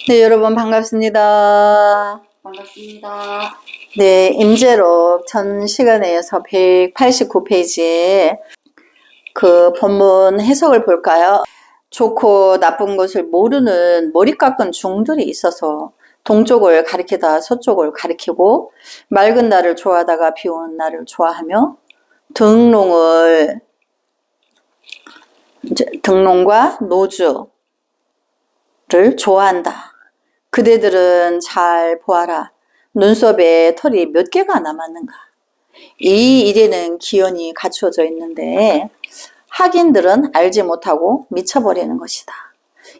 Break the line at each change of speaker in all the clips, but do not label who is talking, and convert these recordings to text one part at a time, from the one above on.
네, 여러분 반갑습니다.
반갑습니다.
네, 임재록 전 시간에 이어서 189페이지에 그 본문 해석을 볼까요? 좋고 나쁜 것을 모르는 머리 깎은 중들이 있어서 동쪽을 가리키다 서쪽을 가리키고 맑은 날을 좋아하다가 비 오는 날을 좋아하며 등롱과 노주를 좋아한다. 그대들은 잘 보아라. 눈썹에 털이 몇 개가 남았는가. 이 일에는 기연이 갖추어져 있는데 학인들은 알지 못하고 미쳐버리는 것이다.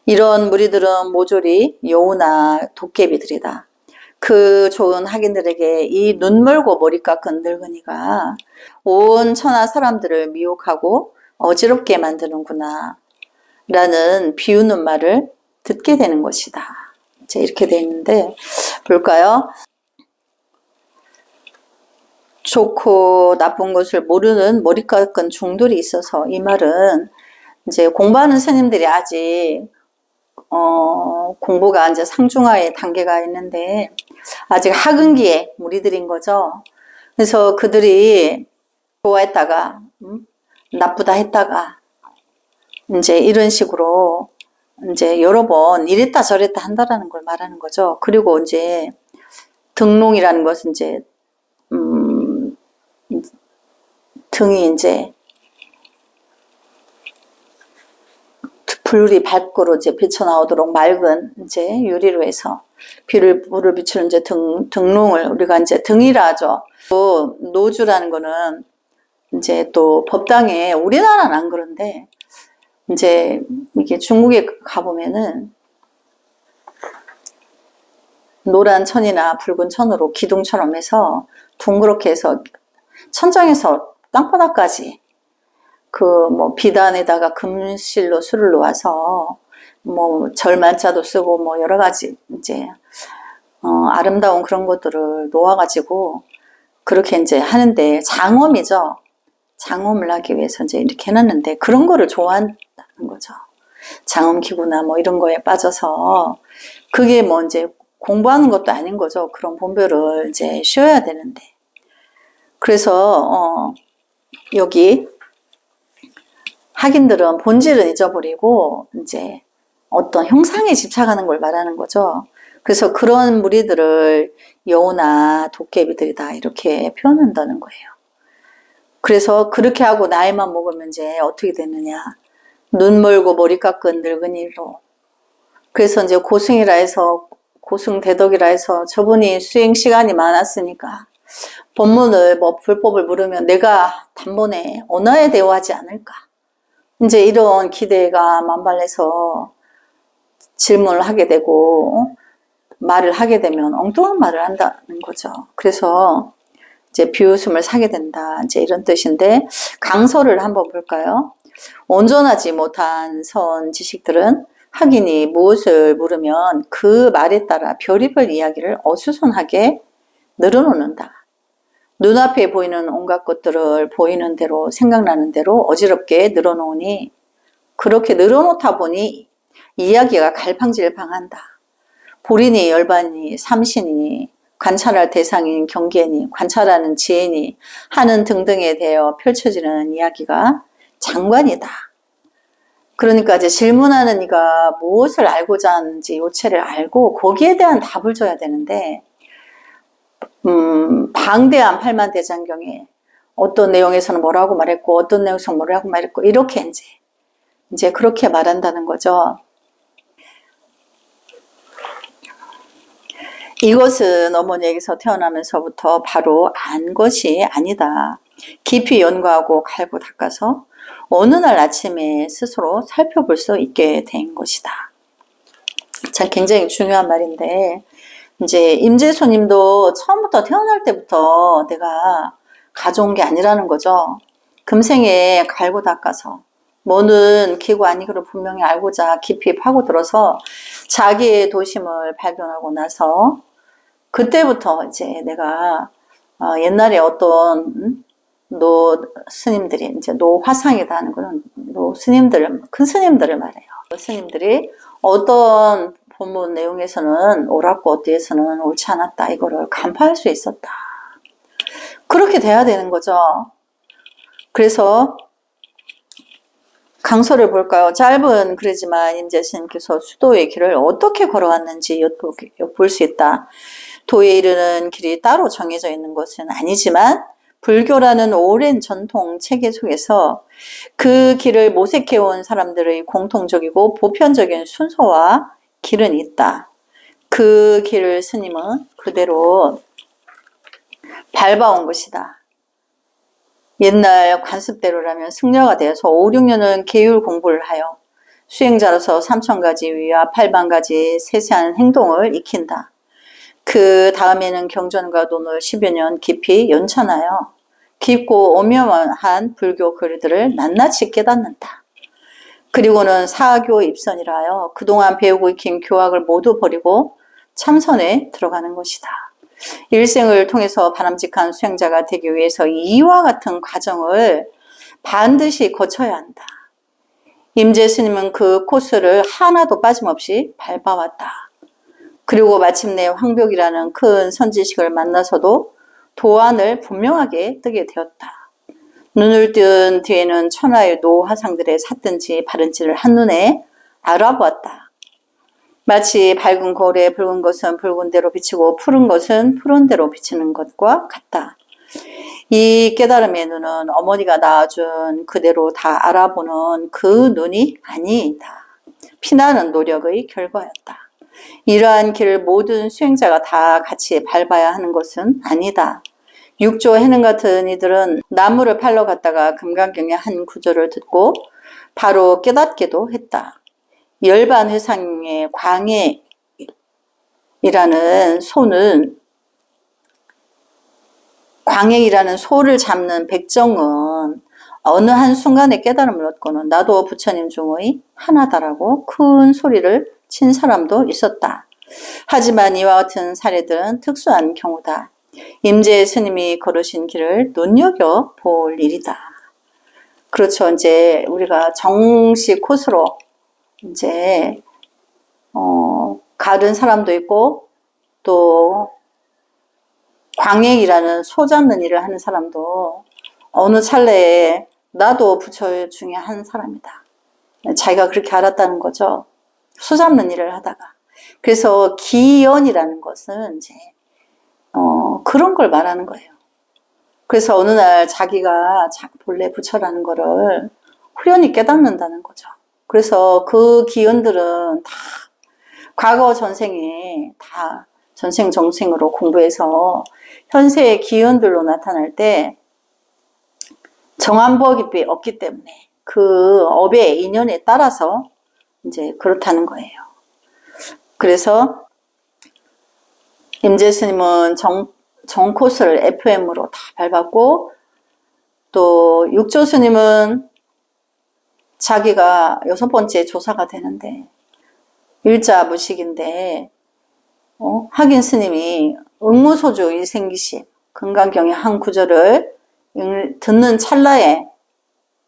이런 무리들은 모조리 여우나 도깨비들이다. 그 좋은 학인들에게 이 눈멀고 머리 깎은 늙은이가 온 천하 사람들을 미혹하고 어지럽게 만드는구나 라는 비웃는 말을 듣게 되는 것이다. 이렇게 되어 있는데 볼까요? 좋고 나쁜 것을 모르는 머리 깎은 중들이 있어서 이 말은 이제 공부하는 스님들이 아직 공부가 이제 상중하의 단계가 있는데 아직 학은기의 무리들인 거죠. 그래서 그들이 좋아했다가 나쁘다 했다가 이제 이런 식으로 이제 여러 번 이랬다 저랬다 한다라는 걸 말하는 거죠. 그리고 이제 등롱이라는 것은 이제 등이 이제 불이 밝고로 이제 비쳐 나오도록 맑은 이제 유리로 해서 불을 비추는 이제 등롱을 우리가 이제 등이라 하죠. 또 노주라는 거는 이제 또 법당에 우리나라는 안 그런데 이제 이게 중국에 가보면은 노란 천이나 붉은 천으로 기둥처럼 해서 둥그렇게 해서 천장에서 땅바닥까지 그 뭐 비단에다가 금실로 술을 놓아서 뭐 절만자도 쓰고 뭐 여러 가지 이제 아름다운 그런 것들을 놓아가지고 그렇게 이제 하는데 장엄이죠. 장엄을 하기 위해서 이제 이렇게 해놨는데 그런 거를 좋아한다는 거죠. 장엄기구나 뭐 이런 거에 빠져서 그게 뭐 이제 공부하는 것도 아닌 거죠. 그런 본별을 이제 쉬어야 되는데. 그래서 여기 학인들은 본질은 잊어버리고 이제 어떤 형상에 집착하는 걸 말하는 거죠. 그래서 그런 무리들을 여우나 도깨비들이다 이렇게 표현한다는 거예요. 그래서 그렇게 하고 나이만 먹으면 이제 어떻게 되느냐. 눈 멀고 머리 깎은 늙은이로. 그래서 이제 고승이라 해서 고승대덕이라 해서 저분이 수행 시간이 많았으니까 법문을 뭐 불법을 물으면 내가 단번에 언어에 대우하지 않을까. 이제 이런 기대가 만발해서 질문을 하게 되고 말을 하게 되면 엉뚱한 말을 한다는 거죠. 그래서 이제 비웃음을 사게 된다. 이제 이런 뜻인데 강서를 한번 볼까요? 온전하지 못한 선 지식들은 학인이 무엇을 물으면 그 말에 따라 별의별 이야기를 어수선하게 늘어놓는다. 눈앞에 보이는 온갖 것들을 보이는 대로 생각나는 대로 어지럽게 늘어놓으니 그렇게 늘어놓다 보니 이야기가 갈팡질팡한다. 불이니 열반이니 삼신이니 관찰할 대상인 경계니 관찰하는 지혜니 하는 등등에 대해 펼쳐지는 이야기가 장관이다. 그러니까 이제 질문하는 이가 무엇을 알고자 하는지 요체를 알고 거기에 대한 답을 줘야 되는데 방대한 팔만대장경에 어떤 내용에서는 뭐라고 말했고 어떤 내용에서는 뭐라고 말했고 이렇게 이제 그렇게 말한다는 거죠. 이것은 어머니에게서 태어나면서부터 바로 안 것이 아니다. 깊이 연구하고 갈고 닦아서 어느 날 아침에 스스로 살펴볼 수 있게 된 것이다. 참 굉장히 중요한 말인데 이제 임재소님도 처음부터 태어날 때부터 내가 가져온 게 아니라는 거죠. 금생에 갈고 닦아서 뭐는 기고 아니고를 분명히 알고자 깊이 파고들어서 자기의 도심을 발견하고 나서 그때부터 이제 내가 옛날에 어떤 노 스님들이 이제 노 화상이다 하는 거는 노 스님들 큰 스님들을 말해요. 스님들이 어떤 본문 내용에서는 옳았고 어디에서는 옳지 않았다. 이거를 간파할 수 있었다. 그렇게 돼야 되는 거죠. 그래서 강서를 볼까요? 짧은 글이지만 임재 스님께서 수도의 길을 어떻게 걸어왔는지 엿볼 수 있다. 도에 이르는 길이 따로 정해져 있는 것은 아니지만 불교라는 오랜 전통 체계 속에서 그 길을 모색해온 사람들의 공통적이고 보편적인 순서와 길은 있다. 그 길을 스님은 그대로 밟아온 것이다. 옛날 관습대로라면 승려가 되어서 5, 6년은 계율 공부를 하여 수행자로서 3,000가지 위와 8,000가지 세세한 행동을 익힌다. 그 다음에는 경전과 논을 10여 년 깊이 연천하여 깊고 오묘한 불교 글들을 낱낱이 깨닫는다. 그리고는 사교 입선이라 하여 그동안 배우고 익힌 교학을 모두 버리고 참선에 들어가는 것이다. 일생을 통해서 바람직한 수행자가 되기 위해서 이와 같은 과정을 반드시 거쳐야 한다. 임재 스님은 그 코스를 하나도 빠짐없이 밟아왔다. 그리고 마침내 황벽이라는 큰 선지식을 만나서도 도안을 분명하게 뜨게 되었다. 눈을 뜬 뒤에는 천하의 노화상들의 삿든지 바른지를 한눈에 알아보았다. 마치 밝은 거울에 붉은 것은 붉은 대로 비치고 푸른 것은 푸른 대로 비치는 것과 같다. 이 깨달음의 눈은 어머니가 낳아준 그대로 다 알아보는 그 눈이 아니다. 피나는 노력의 결과였다. 이러한 길을 모든 수행자가 다 같이 밟아야 하는 것은 아니다. 육조 해능 같은 이들은 나무를 팔러 갔다가 금강경의 한 구절을 듣고 바로 깨닫기도 했다. 열반회상의 광해이라는 소는 광해이라는 소를 잡는 백정은 어느 한순간에 깨달음을 얻고는 나도 부처님 중의 하나다라고 큰 소리를 친 사람도 있었다. 하지만 이와 같은 사례들은 특수한 경우다. 임재 스님이 걸으신 길을 눈여겨 볼 일이다. 그렇죠. 이제 우리가 정식 코스로 이제 가른 사람도 있고 또 광행이라는 소 잡는 일을 하는 사람도 어느 찰나에 나도 부처 중에 한 사람이다. 자기가 그렇게 알았다는 거죠. 소 잡는 일을 하다가. 그래서 기연이라는 것은 이제 그런 걸 말하는 거예요. 그래서 어느 날 자기가 본래 부처라는 거를 후련히 깨닫는다는 거죠. 그래서 그 기연들은 다 과거 전생에 다 전생 정생으로 공부해서 현세의 기연들로 나타날 때 정한법이 없기 때문에 그 업의 인연에 따라서 이제 그렇다는 거예요. 그래서 임재 스님은 정 코스를 FM으로 다 밟았고 또 육조 스님은 자기가 6번째 조사가 되는데 일자무식인데 학인 스님이 응무소주 일생기심 금강경의 한 구절을 듣는 찰나에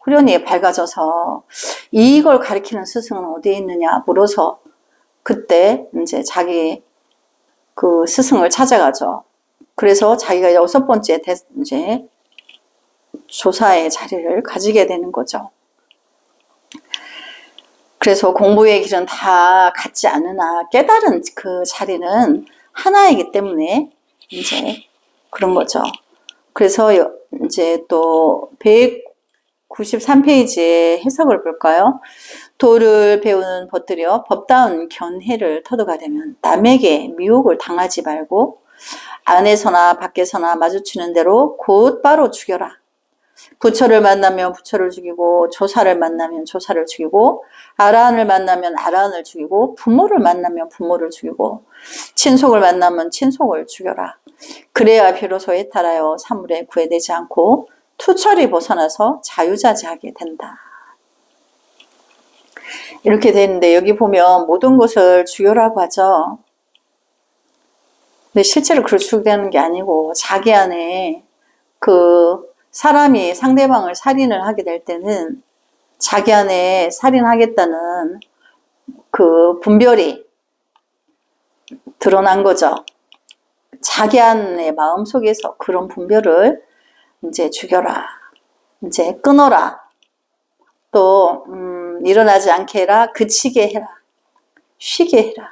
후련히 밝아져서 이걸 가리키는 스승은 어디에 있느냐 물어서 그때 이제 자기 그 스승을 찾아가죠. 그래서 자기가 6번째 이제 조사의 자리를 가지게 되는 거죠. 그래서 공부의 길은 다 같지 않으나 깨달은 그 자리는 하나이기 때문에 이제 그런 거죠. 그래서 이제 또 193페이지의 해석을 볼까요? 도를 배우는 벗들여 법다운 견해를 터득하게 되면 남에게 미혹을 당하지 말고 안에서나 밖에서나 마주치는 대로 곧바로 죽여라. 부처를 만나면 부처를 죽이고 조사를 만나면 조사를 죽이고 아라한을 만나면 아라한을 죽이고 부모를 만나면 부모를 죽이고 친속을 만나면 친속을 죽여라. 그래야 비로소 해탈하여 사물에 구애되지 않고 투철이 벗어나서 자유자재하게 된다. 이렇게 되는데 여기 보면 모든 것을 죽여라고 하죠. 근데 실제로 그걸 죽이는 게 아니고 자기 안에 그 사람이 상대방을 살인을 하게 될 때는 자기 안에 살인하겠다는 그 분별이 드러난 거죠. 자기 안의 마음속에서 그런 분별을 이제 죽여라. 이제 끊어라. 또 일어나지 않게 해라. 그치게 해라. 쉬게 해라.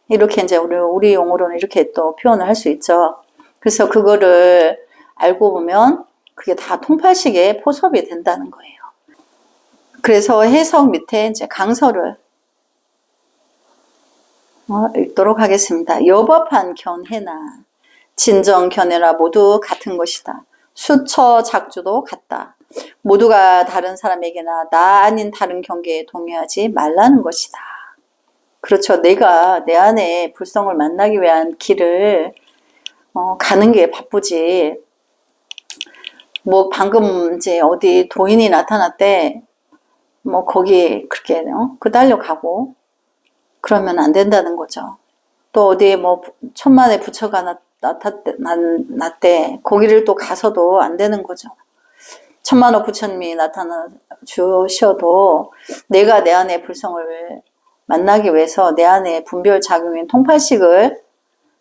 이렇게 이제 우리 용어로는 이렇게 또 표현을 할 수 있죠. 그래서 그거를 알고 보면 그게 다 통팔식의 포섭이 된다는 거예요. 그래서 해석 밑에 이제 강서를 읽도록 하겠습니다. 여법한 견해나 진정 견해나 모두 같은 것이다. 수처 작주도 같다. 모두가 다른 사람에게나 나 아닌 다른 경계에 동의하지 말라는 것이다. 그렇죠. 내가 내 안에 불성을 만나기 위한 길을 가는 게 바쁘지. 뭐 방금 이제 어디 도인이 나타났대. 뭐 거기 그렇게 그달려 가고 그러면 안 된다는 거죠. 또 어디에 뭐 천만의 부처가 났대. 거기를 또 가서도 안 되는 거죠. 천만호 부처님이 나타나 주셔도 내가 내 안에 불성을 만나기 위해서 내 안에 분별작용인 통팔식을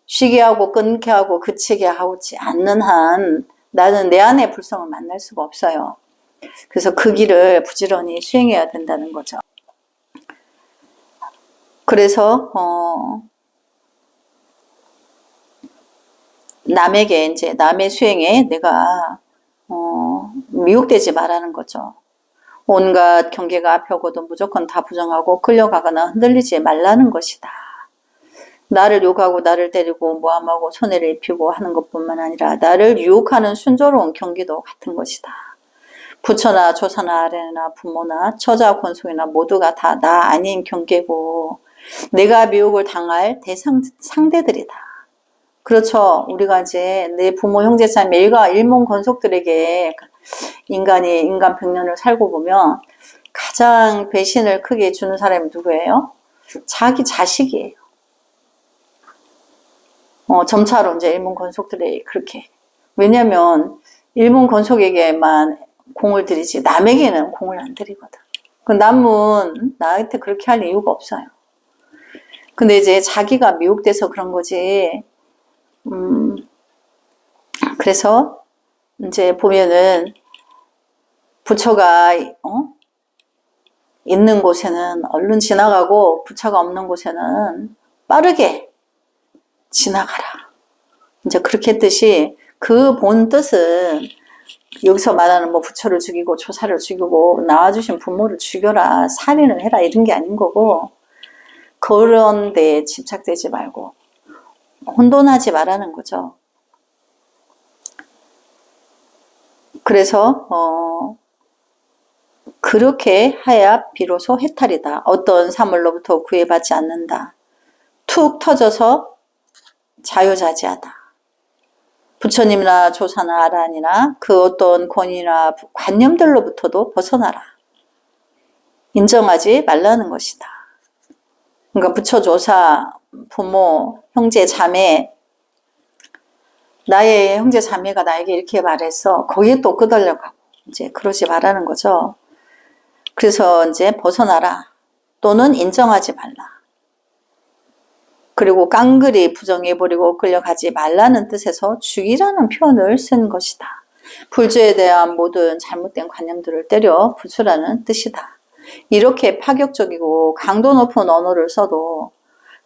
쉬게 하고 끊게 하고 그치게 하지 않는 한 나는 내 안에 불성을 만날 수가 없어요. 그래서 그 길을 부지런히 수행해야 된다는 거죠. 그래서 남에게 이제 남의 수행에 내가 미혹되지 말라는 거죠. 온갖 경계가 앞에 오고도 무조건 다 부정하고 끌려가거나 흔들리지 말라는 것이다. 나를 욕하고 나를 때리고 모함하고 손해를 입히고 하는 것뿐만 아니라 나를 유혹하는 순조로운 경계도 같은 것이다. 부처나 조사나 아래나 부모나 처자 권속이나 모두가 다 나 아닌 경계고 내가 미혹을 당할 상대들이다. 그렇죠. 우리가 이제 내 부모 형제 자매 일가 일문 권속들에게 인간 백년을 살고 보면 가장 배신을 크게 주는 사람이 누구예요? 자기 자식이에요. 점차로 이제 일문 권속들이 그렇게. 왜냐면 일문 권속에게만 공을 들이지 남에게는 공을 안 들이거든. 그 남은 나한테 그렇게 할 이유가 없어요. 근데 이제 자기가 미혹돼서 그런 거지. 그래서 이제 보면은 부처가 있는 곳에는 얼른 지나가고 부처가 없는 곳에는 빠르게 지나가라. 이제 그렇게 했듯이 그 본 뜻은 여기서 말하는 뭐 부처를 죽이고 조사를 죽이고 낳아주신 부모를 죽여라, 살인을 해라 이런 게 아닌 거고 그런 데에 집착되지 말고 혼돈하지 말라는 거죠. 그래서 그렇게 하야 비로소 해탈이다. 어떤 사물로부터 구애받지 않는다. 툭 터져서 자유자재하다. 부처님이나 조사나 아라한이나 그 어떤 권위나 관념들로부터도 벗어나라. 인정하지 말라는 것이다. 그러니까 부처, 조사, 부모, 형제, 자매, 나의 형제, 자매가 나에게 이렇게 말했어. 거기에 또 끄달려가고 이제 그러지 말라는 거죠. 그래서 이제 벗어나라. 또는 인정하지 말라. 그리고 깡그리 부정해버리고 끌려가지 말라는 뜻에서 죽이라는 표현을 쓴 것이다. 불주에 대한 모든 잘못된 관념들을 때려 부수라는 뜻이다. 이렇게 파격적이고 강도 높은 언어를 써도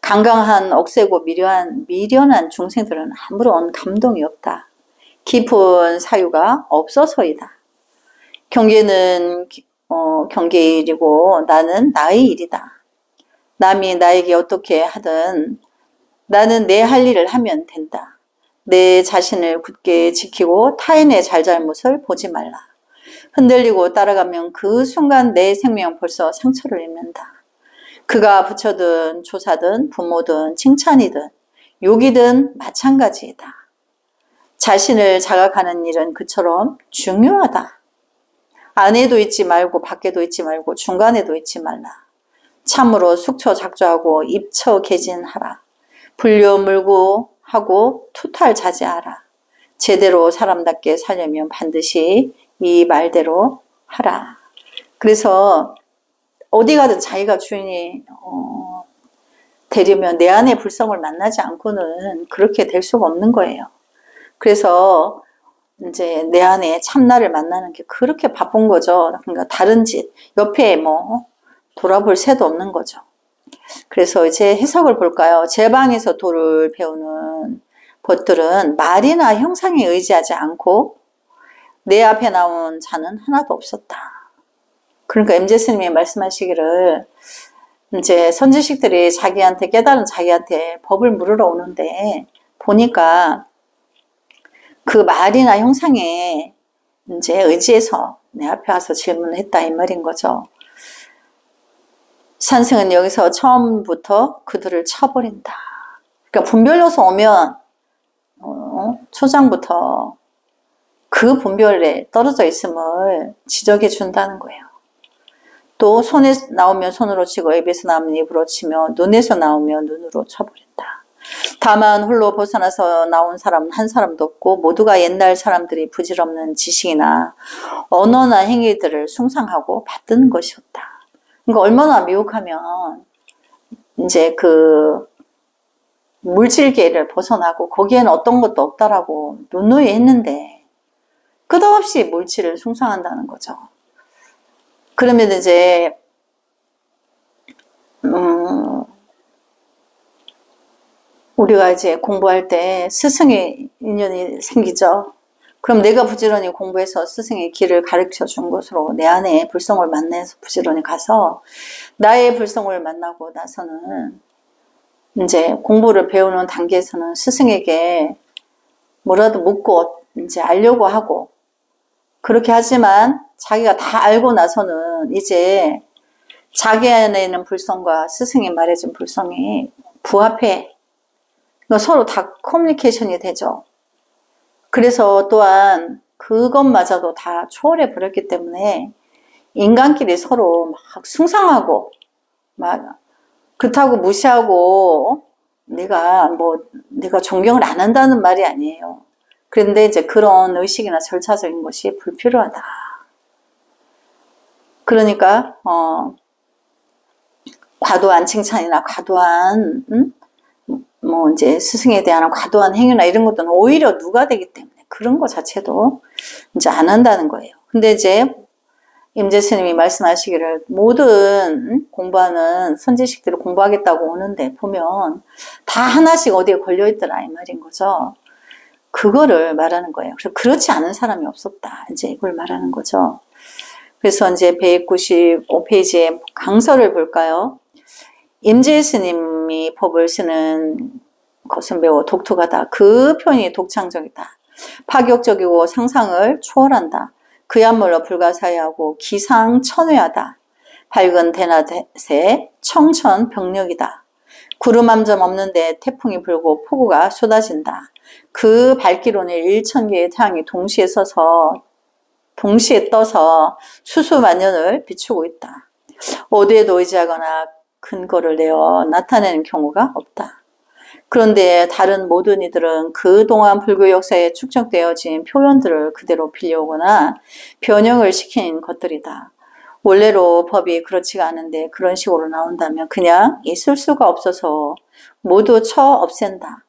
강강한 억세고 미련한 중생들은 아무런 감동이 없다. 깊은 사유가 없어서이다. 경계는 경계의 일이고 나는 나의 일이다. 남이 나에게 어떻게 하든 나는 내 할 일을 하면 된다. 내 자신을 굳게 지키고 타인의 잘잘못을 보지 말라. 흔들리고 따라가면 그 순간 내 생명 벌써 상처를 입는다. 그가 부처든 조사든 부모든 칭찬이든 욕이든 마찬가지이다. 자신을 자각하는 일은 그처럼 중요하다. 안에도 있지 말고 밖에도 있지 말고 중간에도 있지 말라. 참으로 숙처 작조하고 입처 개진하라. 불려 물고 하고 투탈 자제하라. 제대로 사람답게 살려면 반드시 이 말대로 하라. 그래서 어디 가든 자기가 주인이 되려면 내 안의 불성을 만나지 않고는 그렇게 될 수가 없는 거예요. 그래서 이제 내 안에 참나를 만나는 게 그렇게 바쁜 거죠. 그러니까 다른 짓, 옆에 뭐 돌아볼 새도 없는 거죠. 그래서 이제 해석을 볼까요? 제 방에서 도를 배우는 것들은 말이나 형상에 의지하지 않고 내 앞에 나온 자는 하나도 없었다. 그러니까 MZ 스님이 말씀하시기를 이제 선지식들이 자기한테 깨달은 자기한테 법을 물으러 오는데 보니까 그 말이나 형상에 이제 의지해서 내 앞에 와서 질문을 했다 이 말인 거죠. 산승은 여기서 처음부터 그들을 쳐버린다. 그러니까 분별로서 오면 초장부터 그 분별에 떨어져 있음을 지적해 준다는 거예요. 또 손에 나오면 손으로 치고 입에서 나오면 입으로 치며 눈에서 나오면 눈으로 쳐버린다. 다만 홀로 벗어나서 나온 사람은 한 사람도 없고 모두가 옛날 사람들이 부질없는 지식이나 언어나 행위들을 숭상하고 받드는 것이었다. 그러니까 얼마나 미혹하면 이제 그 물질계를 벗어나고 거기에는 어떤 것도 없다라고 누누이 했는데 끝없이 물질을 숭상한다는 거죠. 그러면 이제 우리가 이제 공부할 때 스승의 인연이 생기죠. 그럼 내가 부지런히 공부해서 스승의 길을 가르쳐 준 것으로 내 안에 불성을 만나서 부지런히 가서 나의 불성을 만나고 나서는 이제 공부를 배우는 단계에서는 스승에게 뭐라도 묻고 이제 알려고 하고 그렇게 하지만 자기가 다 알고 나서는 이제 자기 안에 있는 불성과 스승이 말해준 불성이 부합해. 서로 다 커뮤니케이션이 되죠. 그래서 또한 그것마저도 다 초월해 버렸기 때문에 인간끼리 서로 막 숭상하고 막 그렇다고 무시하고 내가 존경을 안 한다는 말이 아니에요. 그런데 이제 그런 의식이나 절차적인 것이 불필요하다. 그러니까 과도한 칭찬이나 과도한 뭐 이제 스승에 대한 과도한 행위나 이런 것들은 오히려 누가 되기 때문에 그런 것 자체도 이제 안 한다는 거예요. 근데 이제 임재 스님이 말씀하시기를 모든 공부하는 선지식들이 공부하겠다고 오는데 보면 다 하나씩 어디에 걸려있더라 이 말인 거죠. 그거를 말하는 거예요. 그래서 그렇지 않은 사람이 없었다. 이제 이걸 말하는 거죠. 그래서 이제 195페이지에 강서를 볼까요? 임재 스님이 법을 쓰는 것은 매우 독특하다. 그 표현이 독창적이다. 파격적이고 상상을 초월한다. 그야말로 불가사의하고 기상천외하다. 밝은 대낮에 청천벽력이다. 구름 한 점 없는데 태풍이 불고 폭우가 쏟아진다. 그 밝기로는 1000개의 태양이 동시에 떠서 수수만년을 비추고 있다. 어디에도 의지하거나 근거를 내어 나타내는 경우가 없다. 그런데 다른 모든 이들은 그동안 불교 역사에 축적되어진 표현들을 그대로 빌려오거나 변형을 시킨 것들이다. 원래로 법이 그렇지가 않은데 그런 식으로 나온다면 그냥 있을 수가 없어서 모두 쳐 없앤다.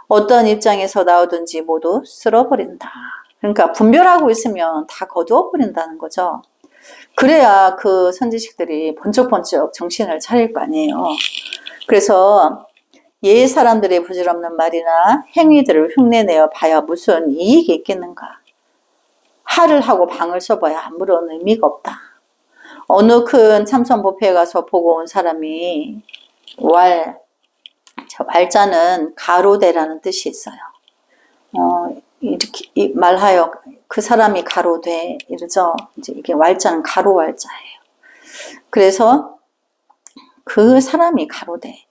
어떤 입장에서 나오든지 모두 쓸어버린다. 그러니까 분별하고 있으면 다 거두어버린다는 거죠. 그래야 그 선지식들이 번쩍번쩍 정신을 차릴 거 아니에요. 그래서 옛 사람들의 부질없는 말이나 행위들을 흉내내어 봐야 무슨 이익이 있겠는가. 할을 하고 방을 써봐야 아무런 의미가 없다. 어느 큰 참선법회에 가서 보고 온 사람이 왈자는 가로대라는 뜻이 있어요. 이렇게 말하여 그 사람이 가로되 이러죠. 이제 이게 왈자는 가로 왈자예요. 그래서 그 사람이 가로되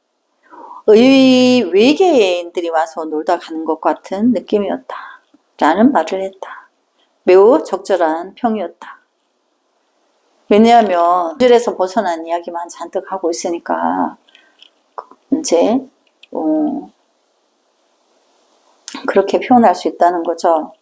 외계인들이 와서 놀다 가는 것 같은 느낌이었다. 라는 말을 했다. 매우 적절한 평이었다. 왜냐하면 구절에서 벗어난 이야기만 잔뜩 하고 있으니까 이제 그렇게 표현할 수 있다는 거죠.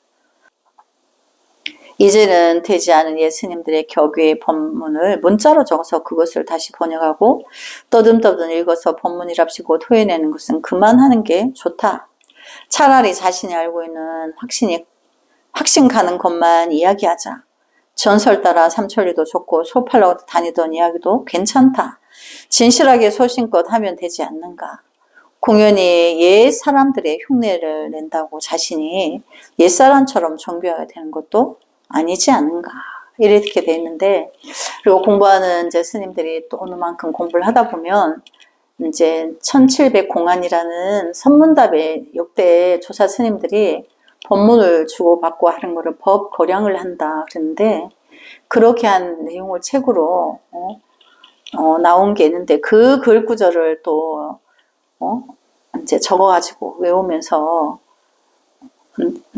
이제는 되지 않은 예스님들의 격의 법문을 문자로 적어서 그것을 다시 번역하고 떠듬떠듬 읽어서 법문이랍시고 토해내는 것은 그만하는 게 좋다. 차라리 자신이 알고 있는 확신 가는 것만 이야기하자. 전설 따라 삼천리도 좋고 소팔로 다니던 이야기도 괜찮다. 진실하게 소신껏 하면 되지 않는가. 공연히 옛 사람들의 흉내를 낸다고 자신이 옛사람처럼 정교하게 되는 것도 아니지 않는가. 이렇게 돼 있는데, 그리고 공부하는 이제 스님들이 또 어느 만큼 공부를 하다 보면 이제 1700공안이라는 선문답의 역대 조사 스님들이 법문을 주고받고 하는 거를 법 거량을 한다 그랬는데, 그렇게 한 내용을 책으로 나온 게 있는데 그 글 구절을 또 이제 적어가지고 외우면서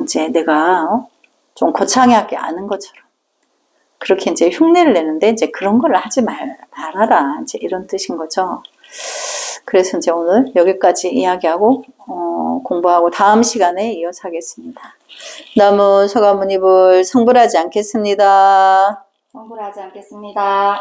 이제 내가 좀 거창하게 아는 것처럼 그렇게 이제 흉내를 내는데 이제 그런 걸 하지 말아라 이제 이런 뜻인 거죠. 그래서 이제 오늘 여기까지 이야기하고 공부하고 다음 시간에 이어서 하겠습니다. 나무 소가모니불 성불하지 않겠습니다.
성불하지 않겠습니다.